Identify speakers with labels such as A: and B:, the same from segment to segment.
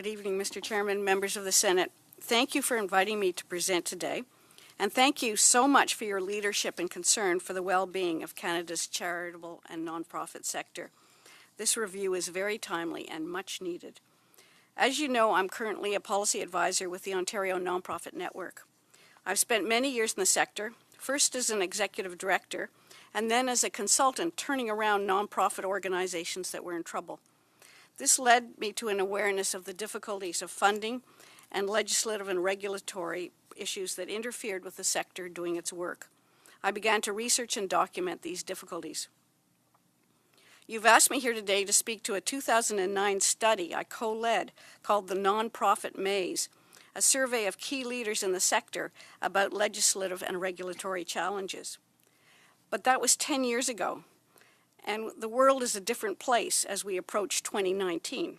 A: Good evening, Mr. Chairman, members of the Senate. Thank you for inviting me to present today, and thank you so much for your leadership and concern for the well-being of Canada's charitable and nonprofit sector. This review is very timely and much needed. As you know, I'm currently a policy advisor with the Ontario Nonprofit Network. I've spent many years in the sector, first as an executive director, and then as a consultant turning around nonprofit organizations that were in trouble. This led me to an awareness of the difficulties of funding and legislative and regulatory issues that interfered with the sector doing its work. I began to research and document these difficulties. You've asked me here today to speak to a 2009 study I co-led called The Nonprofit Maze, a survey of key leaders in the sector about legislative and regulatory challenges. But that was 10 years ago, and the world is a different place as we approach 2019.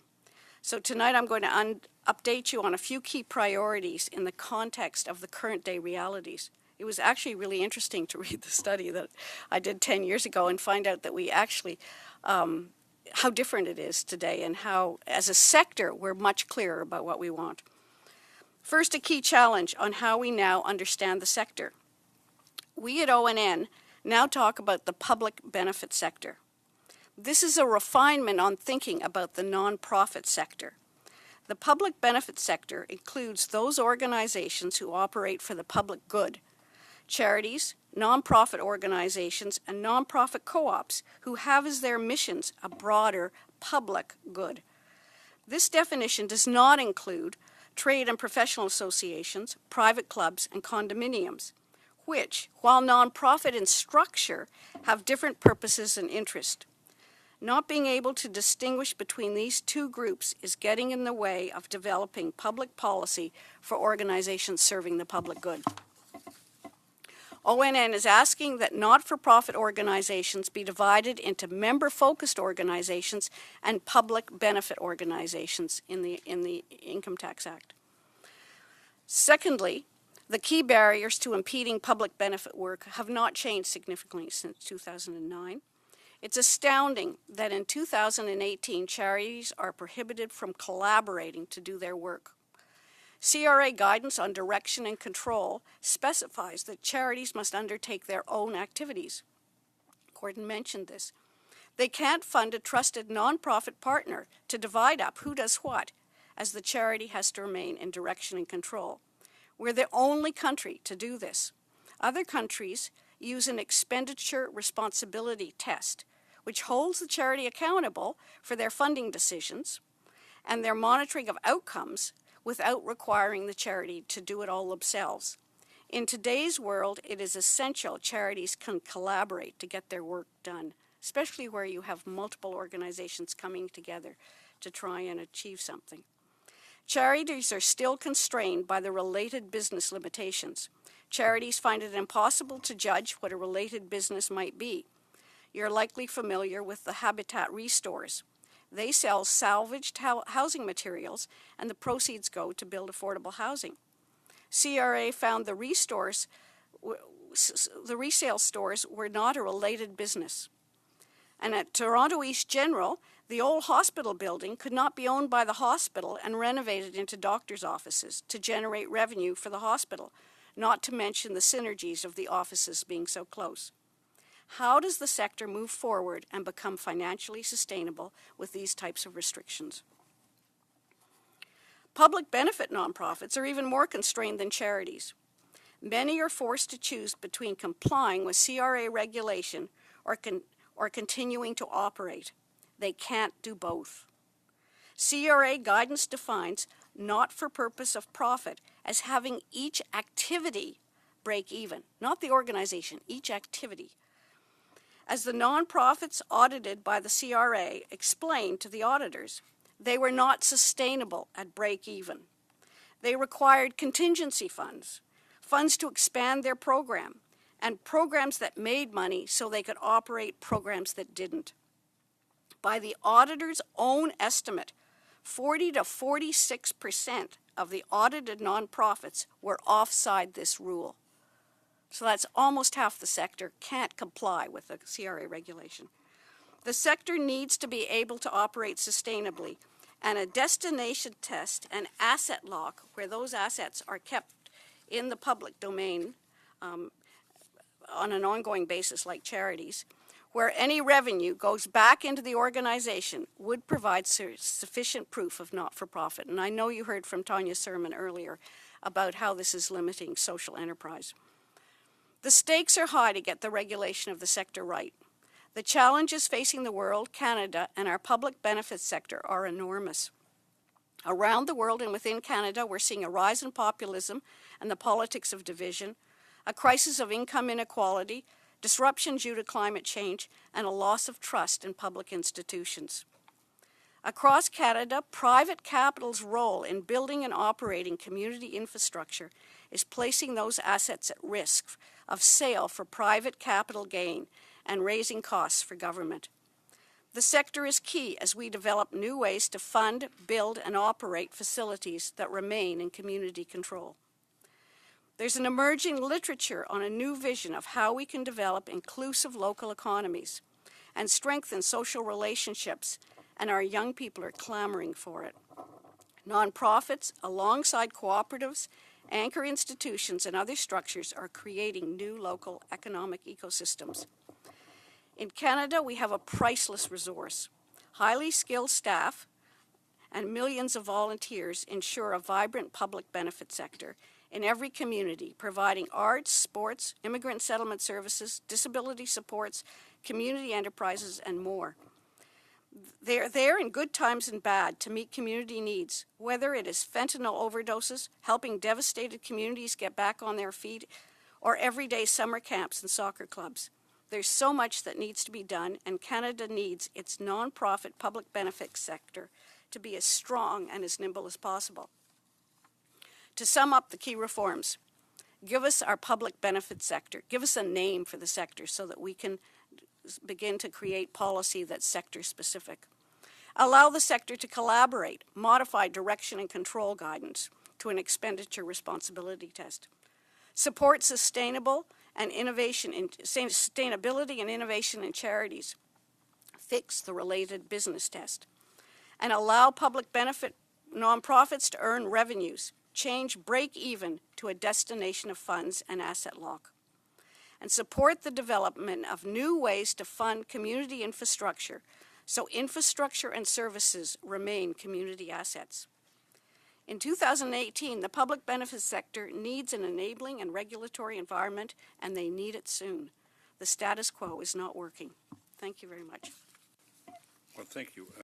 A: So tonight I'm going to update you on a few key priorities in the context of the current day realities. It was actually really interesting to read the study that I did 10 years ago and find out that we actually, how different it is today and how, as a sector, we're much clearer about what we want. First, a key challenge on how we now understand the sector. We at ONN now talk about the public benefit sector. This is a refinement on thinking about the nonprofit sector. The public benefit sector includes those organizations who operate for the public good, charities, nonprofit organizations, and nonprofit co-ops who have as their missions a broader public good. This definition does not include trade and professional associations, private clubs, and condominiums, which, while nonprofit in structure, have different purposes and interest. Not being able to distinguish between these two groups is getting in the way of developing public policy for organizations serving the public good. ONN is asking that not-for-profit organizations be divided into member-focused organizations and public benefit organizations in the Income Tax Act. Secondly, the key barriers to impeding public benefit work have not changed significantly since 2009. It's astounding that in 2018, charities are prohibited from collaborating to do their work. CRA guidance on direction and control specifies that charities must undertake their own activities. Gordon mentioned this. They can't fund a trusted nonprofit partner to divide up who does what, as the charity has to remain in direction and control. We're the only country to do this. Other countries use an expenditure responsibility test, which holds the charity accountable for their funding decisions and their monitoring of outcomes without requiring the charity to do it all themselves. In today's world, it is essential charities can collaborate to get their work done, especially where you have multiple organizations coming together to try and achieve something. Charities are still constrained by the related business limitations. Charities find it impossible to judge what a related business might be. You're likely familiar with the Habitat Restores. They sell salvaged housing materials, and the proceeds go to build affordable housing. CRA found the resale stores were not a related business. And at Toronto East General, the old hospital building could not be owned by the hospital and renovated into doctors' offices to generate revenue for the hospital, not to mention the synergies of the offices being so close. How does the sector move forward and become financially sustainable with these types of restrictions? Public benefit nonprofits are even more constrained than charities. Many are forced to choose between complying with CRA regulation or continuing to operate. They can't do both. CRA guidance defines not for purpose of profit as having each activity break even, not the organization, each activity. As the nonprofits audited by the CRA explained to the auditors, they were not sustainable at break even. They required contingency funds, funds to expand their program, and programs that made money so they could operate programs that didn't. By the auditor's own estimate, 40 to 46% of the audited nonprofits were offside this rule. So that's almost half the sector can't comply with the CRA regulation. The sector needs to be able to operate sustainably, and a destination test and asset lock, where those assets are kept in the public domain on an ongoing basis like charities, where any revenue goes back into the organization, would provide sufficient proof of not-for-profit. And I know you heard from Tanya's sermon earlier about how this is limiting social enterprise. The stakes are high to get the regulation of the sector right. The challenges facing the world, Canada, and our public benefits sector are enormous. Around the world and within Canada, we're seeing a rise in populism and the politics of division, a crisis of income inequality, disruption due to climate change, and a loss of trust in public institutions. Across Canada, private capital's role in building and operating community infrastructure is placing those assets at risk of sale for private capital gain and raising costs for government. The sector is key as we develop new ways to fund, build, and operate facilities that remain in community control. There's an emerging literature on a new vision of how we can develop inclusive local economies and strengthen social relationships, and our young people are clamoring for it. Nonprofits, alongside cooperatives, anchor institutions, and other structures are creating new local economic ecosystems. In Canada, we have a priceless resource. Highly skilled staff and millions of volunteers ensure a vibrant public benefit sector in every community, providing arts, sports, immigrant settlement services, disability supports, community enterprises, and more. They're there in good times and bad to meet community needs, whether it is fentanyl overdoses, helping devastated communities get back on their feet, or everyday summer camps and soccer clubs. There's so much that needs to be done, and Canada needs its nonprofit public benefit sector to be as strong and as nimble as possible. To sum up the key reforms, give us our public benefit sector. Give us a name for the sector so that we can begin to create policy that's sector-specific. Allow the sector to collaborate, modify direction and control guidance to an expenditure responsibility test. Support sustainability and innovation in charities. Fix the related business test. And allow public benefit nonprofits to earn revenues. Change break-even to a destination of funds and asset lock. And support the development of new ways to fund community infrastructure so infrastructure and services remain community assets. In 2018, the public benefits sector needs an enabling and regulatory environment, and they need it soon. The status quo is not working. Thank you very much.
B: Well, thank you.